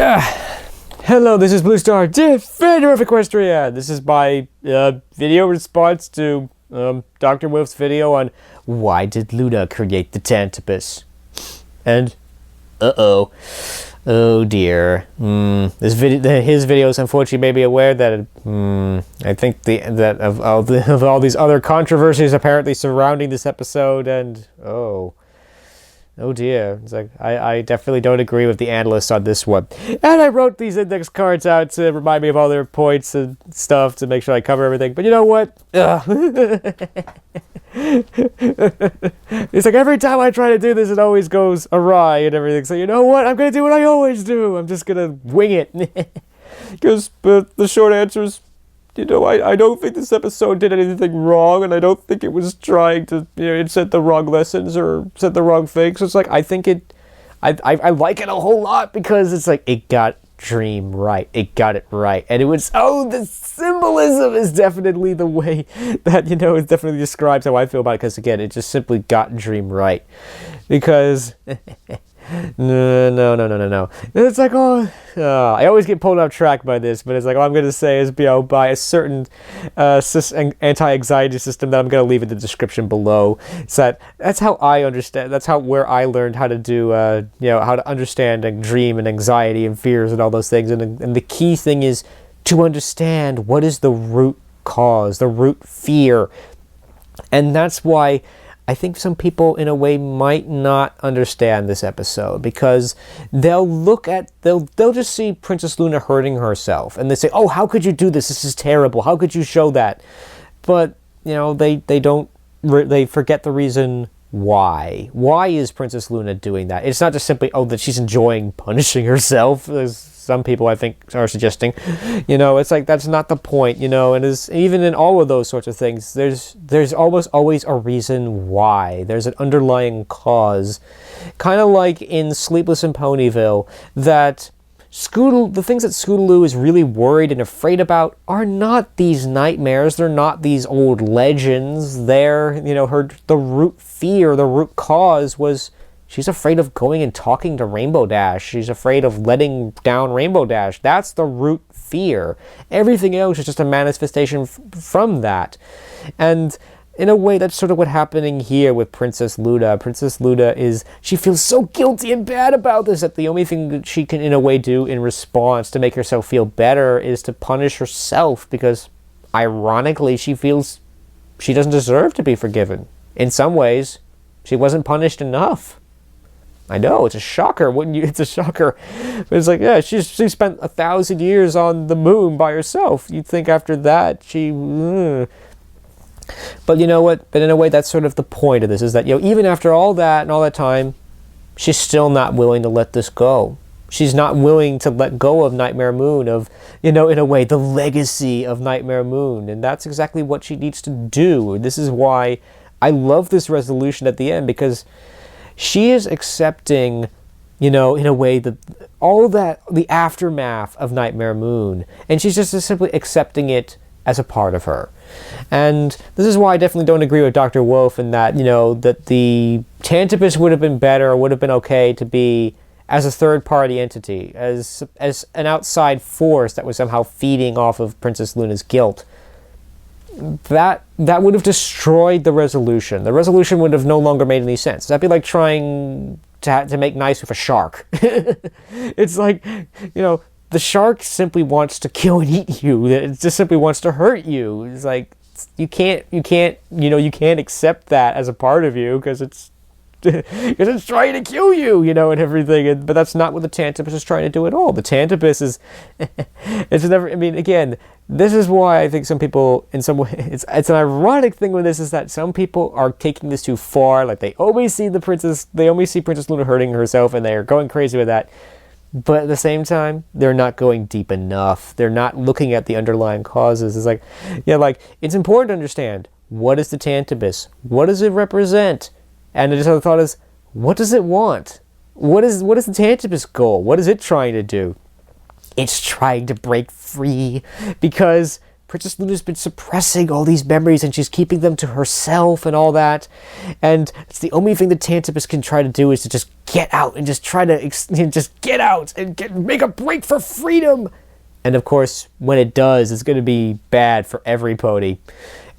Hello, this is BlueStar, Defender of Equestria. This is my video response to Dr. Wolf's video on why did Luna create the Tantabus. And, oh dear. His videos unfortunately made me aware that I think that of all these other controversies apparently surrounding this episode, and oh dear. It's like, I definitely don't agree with the analysts on this one. And I wrote these index cards out to remind me of all their points and stuff to make sure I cover everything. But you know what? It's like every time I try to do this, it always goes awry and everything. So you know what? I'm going to do what I always do. I'm just going to wing it. But the short answer is, you know, I don't think this episode did anything wrong, and I don't think it was trying to, you know, it said the wrong lessons or said the wrong things. So it's like, I think I like it a whole lot because it's like, it got Dream right. It got it right. And it was, the symbolism is definitely the way that, you know, it definitely describes how I feel about it. Because again, it just simply got Dream right. Because... No. It's like, I always get pulled off track by this, but it's like, all I'm going to say is, you know, by a certain anti-anxiety system that I'm going to leave in the description below. So that's how I understand, that's where I learned how to do, you know, how to understand and dream and anxiety and fears and all those things. And the key thing is to understand what is the root cause, the root fear. And that's why I think some people, in a way, might not understand this episode, because they'll just see Princess Luna hurting herself, and they say, "Oh, how could you do this? This is terrible. How could you show that?" But you know, they forget the reason why. Why is Princess Luna doing that? It's not just simply, that she's enjoying punishing herself, as some people I think are suggesting. You know, it's like, that's not the point, you know. And even in all of those sorts of things, there's almost always a reason why. There's an underlying cause. Kind of like in Sleepless in Ponyville, that the things that Scootaloo is really worried and afraid about are not these nightmares. They're not these old legends. They're, you know, the root fear, the root cause was she's afraid of going and talking to Rainbow Dash. She's afraid of letting down Rainbow Dash. That's the root fear. Everything else is just a manifestation from that. And in a way, that's sort of what's happening here with Princess Luna. Princess Luna she feels so guilty and bad about this that the only thing that she can, in a way, do in response to make herself feel better is to punish herself, because, ironically, she feels she doesn't deserve to be forgiven. In some ways, she wasn't punished enough. I know, it's a shocker, wouldn't you? It's a shocker. But it's like, yeah, she spent 1,000 years on the moon by herself. You'd think after that, But you know what? But in a way, that's sort of the point of this, is that, you know, even after all that and all that time, she's still not willing to let this go. She's not willing to let go of Nightmare Moon, of, you know, in a way, the legacy of Nightmare Moon. And that's exactly what she needs to do. This is why I love this resolution at the end, because she is accepting, you know, in a way, the aftermath of Nightmare Moon. And she's just simply accepting it as a part of her. And this is why I definitely don't agree with Dr. Wolf in that, you know, that the Tantabus would have been better, or would have been okay to be as a third-party entity, as an outside force that was somehow feeding off of Princess Luna's guilt. That would have destroyed the resolution. The resolution would have no longer made any sense. That'd be like trying to make nice with a shark. It's like, you know, the shark simply wants to kill and eat you. It just simply wants to hurt you. It's like, you can't accept that as a part of you, because it's trying to kill you, you know, and everything. But that's not what the Tantabus is trying to do at all. The Tantabus is, it's never, I mean, again, this is why I think some people, in some way, it's an ironic thing with this, is that some people are taking this too far. Like, they only see Princess Luna hurting herself, and they are going crazy with that. But at the same time, they're not going deep enough. They're not looking at the underlying causes. It's like, yeah, like, it's important to understand, what is the Tantabus? What does it represent? And the other thought is, what does it want? What is the Tantabus goal? What is it trying to do? It's trying to break free, because Princess Luna's been suppressing all these memories and she's keeping them to herself and all that. And it's the only thing that Tantabus can try to do is to just get out and just try to just get out and make a break for freedom. And of course, when it does, it's going to be bad for everybody.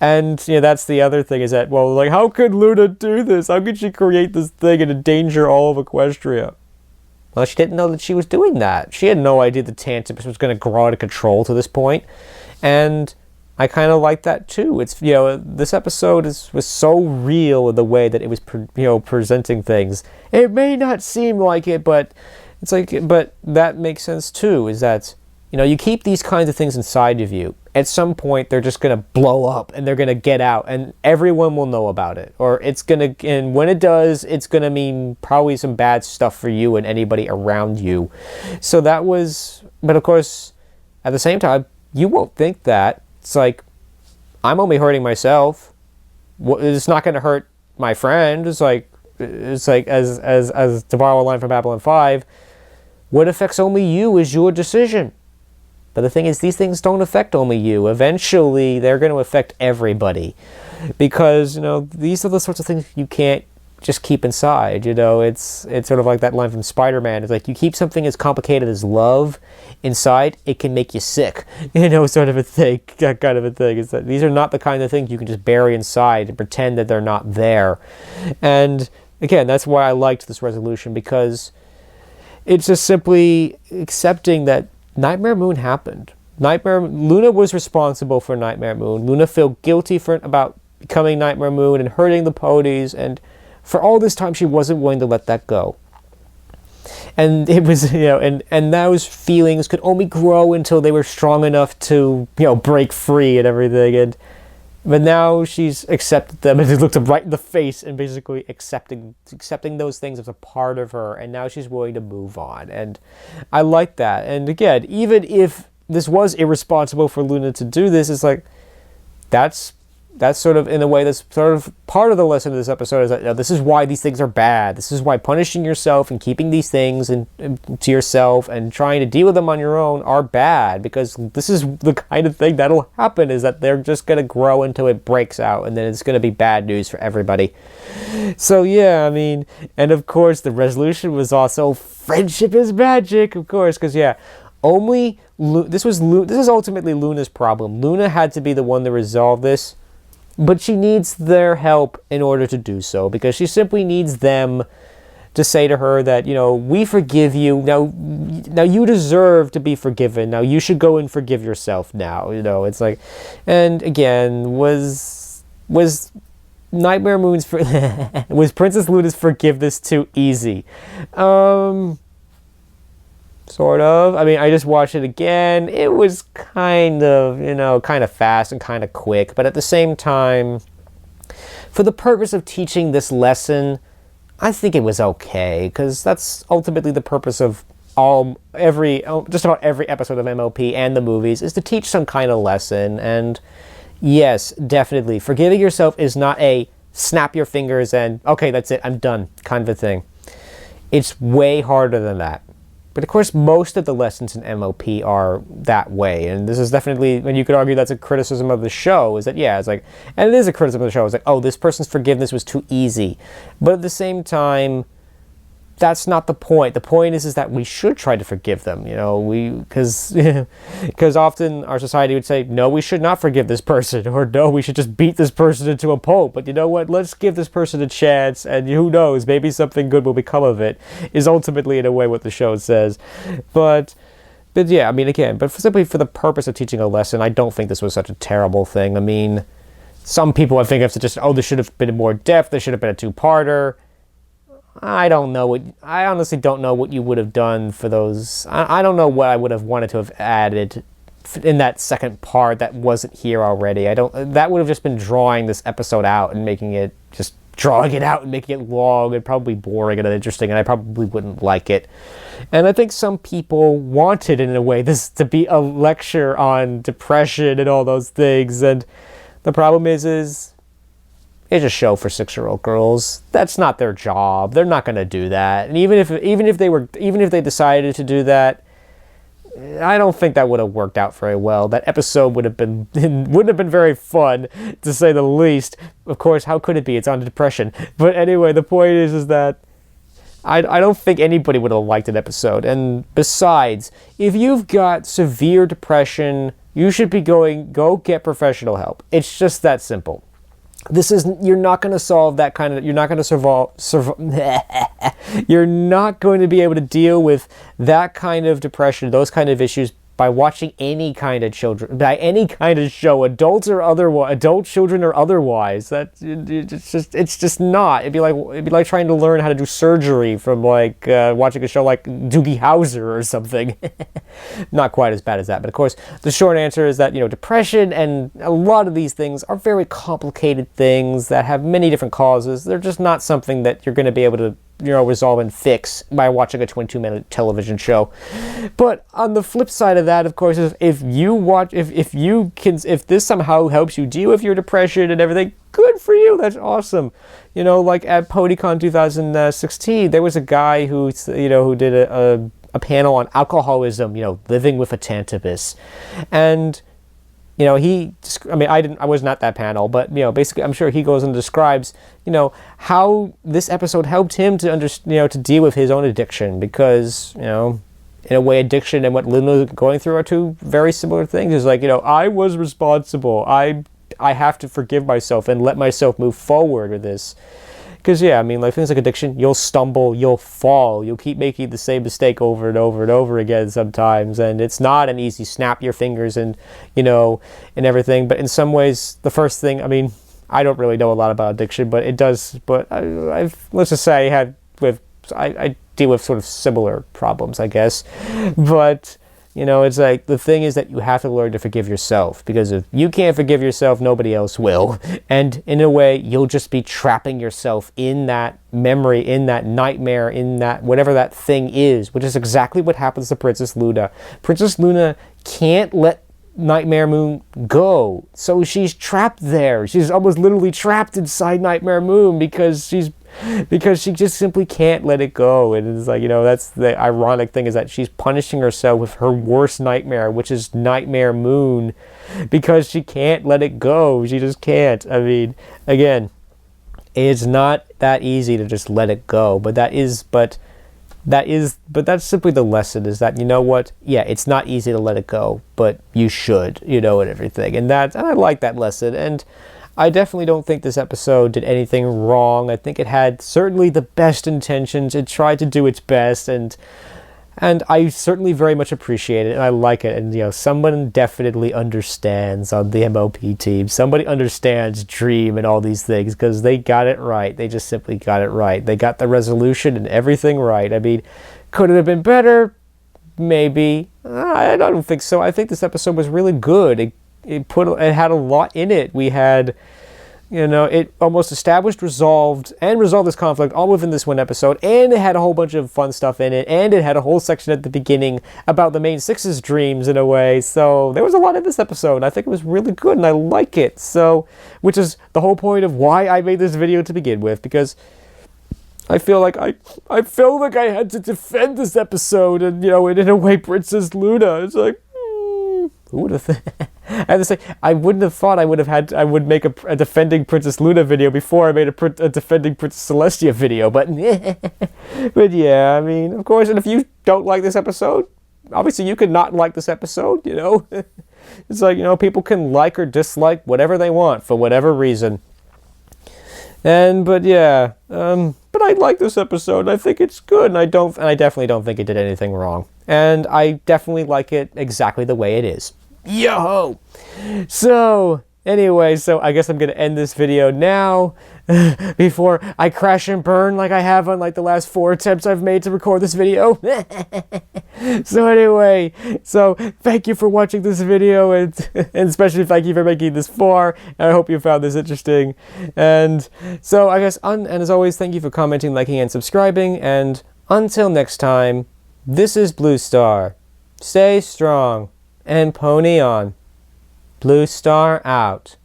And, that's the other thing is that, well, like, how could Luna do this? How could she create this thing and endanger all of Equestria? Well, she didn't know that she was doing that. She had no idea that Tantabus was going to grow out of control to this point. And I kind of like that too. It's, this episode was so real in the way that it was, presenting things. It may not seem like it, but it's like, but that makes sense too, is that, you keep these kinds of things inside of you. At some point, they're just going to blow up and they're going to get out and everyone will know about it. Or and when it does, it's going to mean probably some bad stuff for you and anybody around you. So but of course, at the same time, you won't think that. It's like, I'm only hurting myself. It's not going to hurt my friend. It's like as to borrow a line from Babylon 5, what affects only you is your decision. But the thing is, these things don't affect only you. Eventually, they're going to affect everybody. Because, these are the sorts of things you can't just keep inside. It's sort of like that line from Spider-Man. It's like, you keep something as complicated as love inside, it can make you sick. Sort of a thing, that kind of a thing. It's that these are not the kind of things you can just bury inside and pretend that they're not there. And, again, that's why I liked this resolution, because it's just simply accepting that Nightmare Moon happened. Luna was responsible for Nightmare Moon. Luna felt guilty about becoming Nightmare Moon and hurting the ponies, and for all this time she wasn't willing to let that go. And it was, and those feelings could only grow until they were strong enough to, break free and everything. But now she's accepted them and looked them right in the face and basically accepting those things as a part of her. And now she's willing to move on. And I like that. And again, even if this was irresponsible for Luna to do this, it's like, that's sort of, in a way, that's sort of part of the lesson of this episode is that this is why these things are bad. This is why punishing yourself and keeping these things to yourself and trying to deal with them on your own are bad, because this is the kind of thing that'll happen, is that they're just going to grow until it breaks out, and then it's going to be bad news for everybody. So yeah, and of course the resolution was also friendship is magic, of course, because this is ultimately Luna's problem. Luna had to be the one to resolve this. But she needs their help in order to do so, because she simply needs them to say to her that, we forgive you. Now you deserve to be forgiven. Now you should go and forgive yourself now. It's like, and again, was Nightmare Moon's, was Princess Luna's forgiveness too easy? Sort of. I just watched it again. It was kind of fast and kind of quick. But at the same time, for the purpose of teaching this lesson, I think it was okay. Because that's ultimately the purpose of just about every episode of MLP and the movies, is to teach some kind of lesson. And yes, definitely, forgiving yourself is not a snap your fingers and, okay, that's it, I'm done kind of a thing. It's way harder than that. But of course, most of the lessons in MLP are that way. And this is definitely, and you could argue that's a criticism of the show, is that, yeah, it's like, and it is a criticism of the show. It's like, oh, this person's forgiveness was too easy. But at the same time, that's not the point. The point is that we should try to forgive them, because often our society would say, no, we should not forgive this person, or no, we should just beat this person into a pulp. But you know what? Let's give this person a chance, and who knows, maybe something good will become of it, is ultimately, in a way, what the show says. But yeah, again, but simply for the purpose of teaching a lesson, I don't think this was such a terrible thing. Some people, I think, have to just, there should have been more depth, there should have been a two-parter. I honestly don't know what you would have done for those. I don't know what I would have wanted to have added in that second part that wasn't here already. That would have just been drawing this episode out and making it long and probably boring and uninteresting, and I probably wouldn't like it. And I think some people wanted, in a way, this to be a lecture on depression and all those things, and the problem is it's a show for 6-year-old girls. That's not their job. They're not going to do that. And even if they decided to do that, I don't think that would have worked out very well. That episode would have been wouldn't have been very fun, to say the least. Of course, how could it be? It's on depression. But anyway, the point is that I don't think anybody would have liked an episode. And besides, if you've got severe depression, you should be go get professional help. It's just that simple. You're not going to solve that kind of, you're not going to you're not going to be able to deal with that kind of depression, those kind of issues, by watching any kind of show, adults or otherwise, adult children or otherwise. It's just not. It'd be like trying to learn how to do surgery from watching a show like Doogie Howser or something. Not quite as bad as that, but of course the short answer is that depression and a lot of these things are very complicated things that have many different causes. They're just not something that you're going to be able to resolve and fix by watching a 22-minute television show. But on the flip side of that, of course, is if this somehow helps you deal with your depression and everything, good for you. That's awesome. Like at PonyCon 2016, there was a guy who did a panel on alcoholism, living with a Tantabus, and I was not that panel, but basically I'm sure he goes and describes how this episode helped him to to deal with his own addiction, because in a way addiction and what Luna's going through are two very similar things. It's like, I was responsible, I have to forgive myself and let myself move forward with this. Because, things like addiction, you'll stumble, you'll fall, you'll keep making the same mistake over and over and over again sometimes, and it's not an easy snap your fingers and, and everything. But in some ways, the first thing, I don't really know a lot about addiction, but it does, but let's just say I deal with sort of similar problems, I guess. But it's like, the thing is that you have to learn to forgive yourself, because if you can't forgive yourself, nobody else will. And in a way, you'll just be trapping yourself in that memory, in that nightmare, in that whatever that thing is, which is exactly what happens to Princess Luna. Princess Luna can't let Nightmare Moon go, so she's trapped there. She's almost literally trapped inside Nightmare Moon because she just simply can't let it go. And it's like, that's the ironic thing, is that she's punishing herself with her worst nightmare, which is Nightmare Moon, because she can't let it go. She just can't. Again, it's not that easy to just let it go, but that's simply the lesson, is that, it's not easy to let it go, but you should, and everything. And I like that lesson. And I definitely don't think this episode did anything wrong. I think it had certainly the best intentions. It tried to do its best, and I certainly very much appreciate it, and I like it. And someone definitely understands on the MOP team. Somebody understands Dream and all these things, because they got it right. They just simply got it right. They got the resolution and everything right. Could it have been better? Maybe. I don't think so. I think this episode was really good. It had a lot in it. We had, it almost established, resolved this conflict all within this one episode, and it had a whole bunch of fun stuff in it, and it had a whole section at the beginning about the main six's dreams in a way. So there was a lot in this episode, and I think it was really good, and I like it. So, which is the whole point of why I made this video to begin with, because I feel like I had to defend this episode, and in a way, Princess Luna. It's like, who would have? I have to say, I wouldn't have thought I would make a defending Princess Luna video before I made a defending Princess Celestia video, but yeah, of course. And if you don't like this episode, obviously you could not like this episode. It's like, people can like or dislike whatever they want for whatever reason. But I like this episode. I think it's good, and I definitely don't think it did anything wrong. And I definitely like it exactly the way it is. Yo-ho! So, anyway, I guess I'm going to end this video now before I crash and burn like I have on the last 4 attempts I've made to record this video. So anyway, thank you for watching this video, and especially thank you for making this far. I hope you found this interesting. And so I guess, and as always, thank you for commenting, liking, and subscribing. And until next time, this is BlueStar. Stay strong and pony on. BlueStar out.